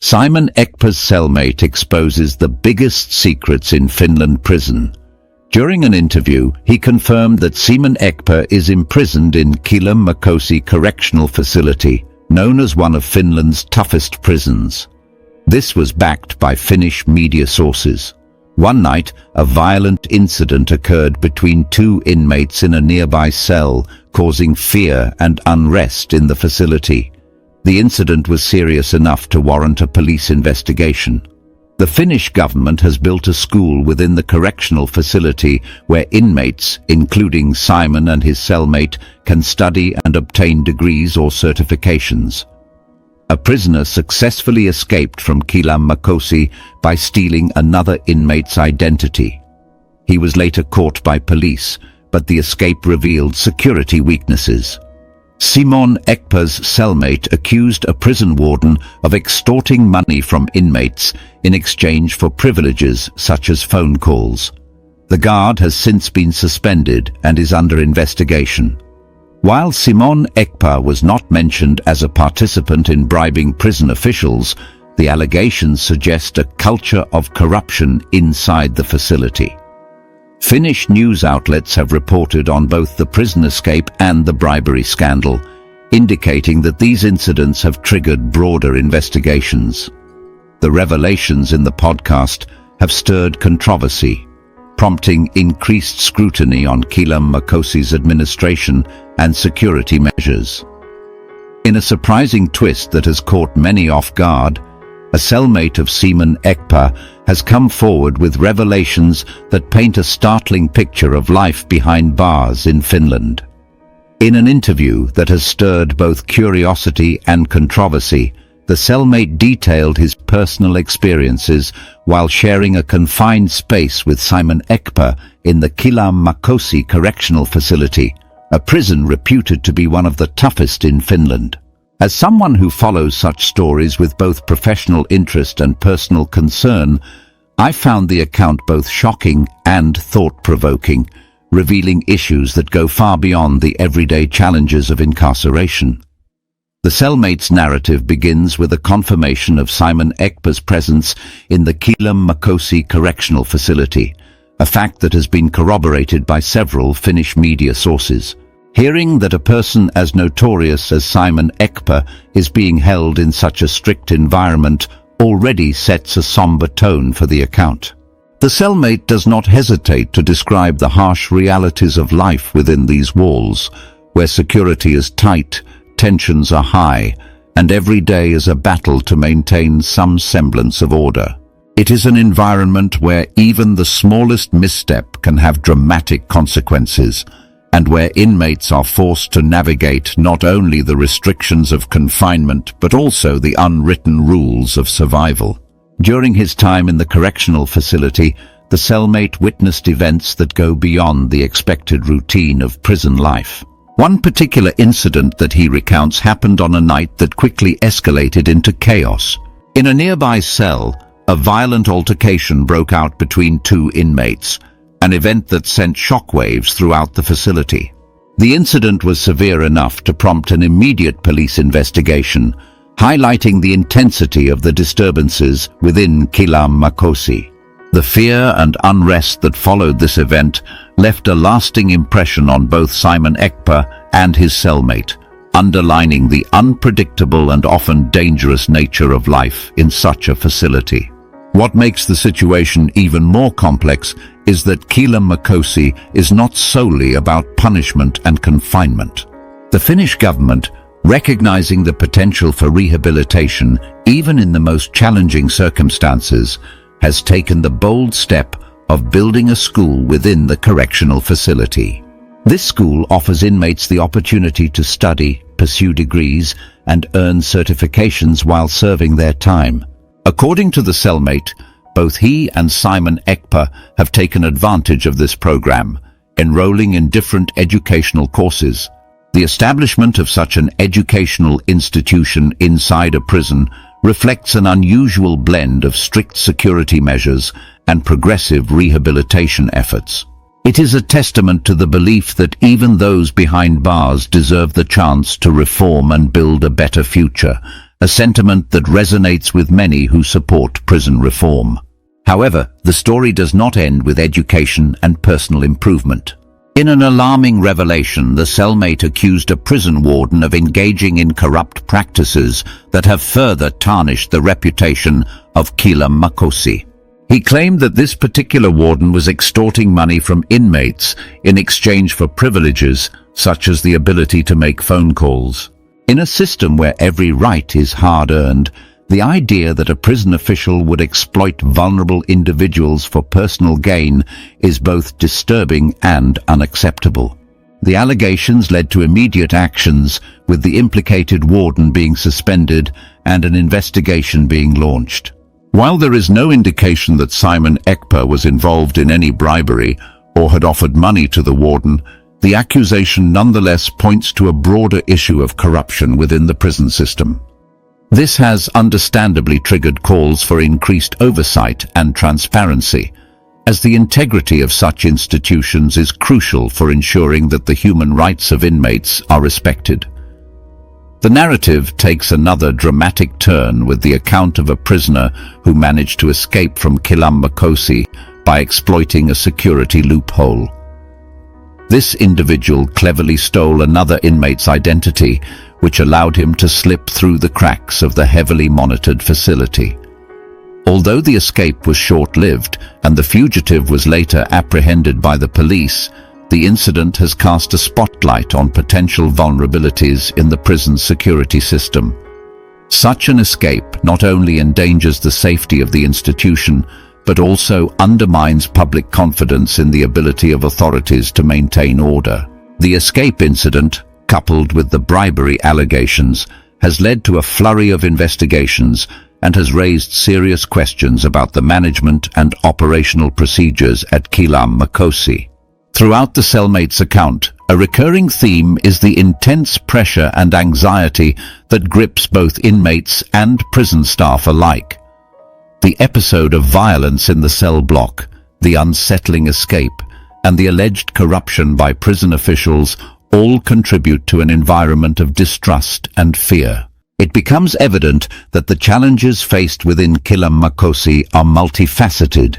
Simon Ekpa's cellmate exposes the biggest secrets in Finland prison. During an interview, he confirmed that Simon Ekpa is imprisoned in Cellmate Correctional Facility, known as one of Finland's toughest prisons. This was backed by Finnish media sources. One night, a violent incident occurred between two inmates in a nearby cell, causing fear and unrest in the facility. The incident was serious enough to warrant a police investigation. The Finnish government has built a school within the correctional facility where inmates, including Simon and his cellmate, can study and obtain degrees or certifications. A prisoner successfully escaped from Cellmate by stealing another inmate's identity. He was later caught by police, but the escape revealed security weaknesses. Simon Ekpa's cellmate accused a prison warden of extorting money from inmates in exchange for privileges such as phone calls. The guard has since been suspended and is under investigation. While Simon Ekpa was not mentioned as a participant in bribing prison officials, the allegations suggest a culture of corruption inside the facility. Finnish news outlets have reported on both the prison escape and the bribery scandal, indicating that these incidents have triggered broader investigations. The revelations in the podcast have stirred controversy, prompting increased scrutiny on Cellmate's administration and security measures. In a surprising twist that has caught many off guard, a cellmate of Simon Ekpa has come forward with revelations that paint a startling picture of life behind bars in Finland. In an interview that has stirred both curiosity and controversy, the cellmate detailed his personal experiences while sharing a confined space with Simon Ekpa in the Cellmate Correctional Facility, a prison reputed to be one of the toughest in Finland. As someone who follows such stories with both professional interest and personal concern, I found the account both shocking and thought-provoking, revealing issues that go far beyond the everyday challenges of incarceration. The cellmate's narrative begins with a confirmation of Simon Ekpa's presence in the Cellmate Correctional Facility, a fact that has been corroborated by several Finnish media sources. Hearing that a person as notorious as Simon Ekpa is being held in such a strict environment already sets a somber tone for the account. The cellmate does not hesitate to describe the harsh realities of life within these walls, where security is tight, tensions are high, and every day is a battle to maintain some semblance of order. It is an environment where even the smallest misstep can have dramatic consequences, and where inmates are forced to navigate not only the restrictions of confinement but also the unwritten rules of survival. During his time in the correctional facility, the cellmate witnessed events that go beyond the expected routine of prison life. One particular incident that he recounts happened on a night that quickly escalated into chaos. In a nearby cell, a violent altercation broke out between two inmates, an event that sent shockwaves throughout the facility. The incident was severe enough to prompt an immediate police investigation, highlighting the intensity of the disturbances within Cellmate. The fear and unrest that followed this event left a lasting impression on both Simon Ekpa and his cellmate, underlining the unpredictable and often dangerous nature of life in such a facility. What makes the situation even more complex is that Cellmate is not solely about punishment and confinement. The Finnish government, recognizing the potential for rehabilitation even in the most challenging circumstances, has taken the bold step of building a school within the correctional facility. This school offers inmates the opportunity to study, pursue degrees, and earn certifications while serving their time. According to the cellmate, both he and Simon Ekpa have taken advantage of this program, enrolling in different educational courses. The establishment of such an educational institution inside a prison reflects an unusual blend of strict security measures and progressive rehabilitation efforts. It is a testament to the belief that even those behind bars deserve the chance to reform and build a better future, a sentiment that resonates with many who support prison reform. However, the story does not end with education and personal improvement. In an alarming revelation, the Cellmate accused a prison warden of engaging in corrupt practices that have further tarnished the reputation of Cellmate. He claimed that this particular warden was extorting money from inmates in exchange for privileges such as the ability to make phone calls. In a system where every right is hard-earned, the idea that a prison official would exploit vulnerable individuals for personal gain is both disturbing and unacceptable. The allegations led to immediate actions, with the implicated warden being suspended and an investigation being launched. While there is no indication that Ekpa was involved in any bribery or had offered money to the warden, the accusation nonetheless points to a broader issue of corruption within the prison system. This has understandably triggered calls for increased oversight and transparency, as the integrity of such institutions is crucial for ensuring that the human rights of inmates are respected. The narrative takes another dramatic turn with the account of a prisoner who managed to escape from Cellmate by exploiting a security loophole. This individual cleverly stole another inmate's identity, which allowed him to slip through the cracks of the heavily monitored facility. Although the escape was short-lived and the fugitive was later apprehended by the police, the incident has cast a spotlight on potential vulnerabilities in the prison's security system. Such an escape not only endangers the safety of the institution, but also undermines public confidence in the ability of authorities to maintain order. The escape incident, coupled with the bribery allegations, has led to a flurry of investigations and has raised serious questions about the management and operational procedures at Cellmate. Throughout the Cellmate's account, a recurring theme is the intense pressure and anxiety that grips both inmates and prison staff alike. The episode of violence in the cell block, the unsettling escape, and the alleged corruption by prison officials all contribute to an environment of distrust and fear. It becomes evident that the challenges faced within Cellmate are multifaceted,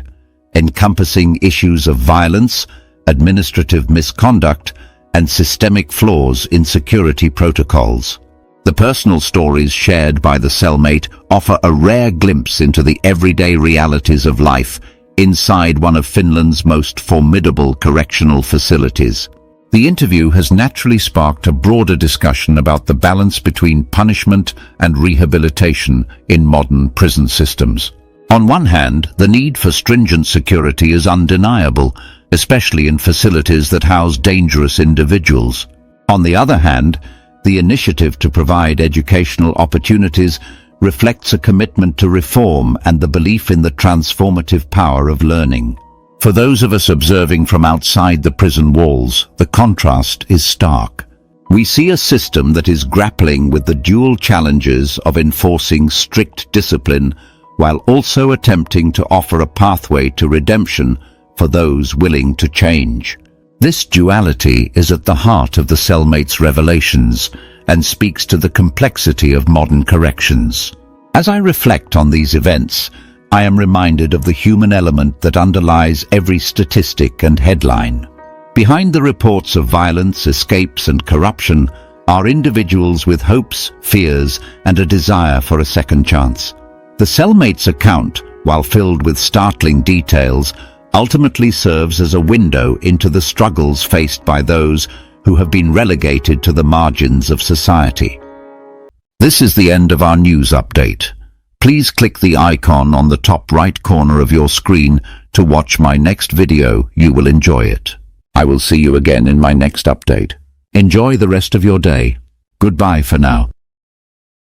encompassing issues of violence, administrative misconduct, and systemic flaws in security protocols. The personal stories shared by the Cellmate offer a rare glimpse into the everyday realities of life inside one of Finland's most formidable correctional facilities. The interview has naturally sparked a broader discussion about the balance between punishment and rehabilitation in modern prison systems. On one hand, the need for stringent security is undeniable, especially in facilities that house dangerous individuals. On the other hand, the initiative to provide educational opportunities reflects a commitment to reform and the belief in the transformative power of learning. For those of us observing from outside the prison walls, the contrast is stark. We see a system that is grappling with the dual challenges of enforcing strict discipline while also attempting to offer a pathway to redemption for those willing to change. This duality is at the heart of the Cellmate's revelations and speaks to the complexity of modern corrections. As I reflect on these events, I am reminded of the human element that underlies every statistic and headline. Behind the reports of violence, escapes, and corruption are individuals with hopes, fears, and a desire for a second chance. The Cellmate's account, while filled with startling details, ultimately serves as a window into the struggles faced by those who have been relegated to the margins of society. This is the end of our news update. Please click the icon on the top right corner of your screen to watch my next video. You will enjoy it. I will see you again in my next update. Enjoy the rest of your day. Goodbye for now.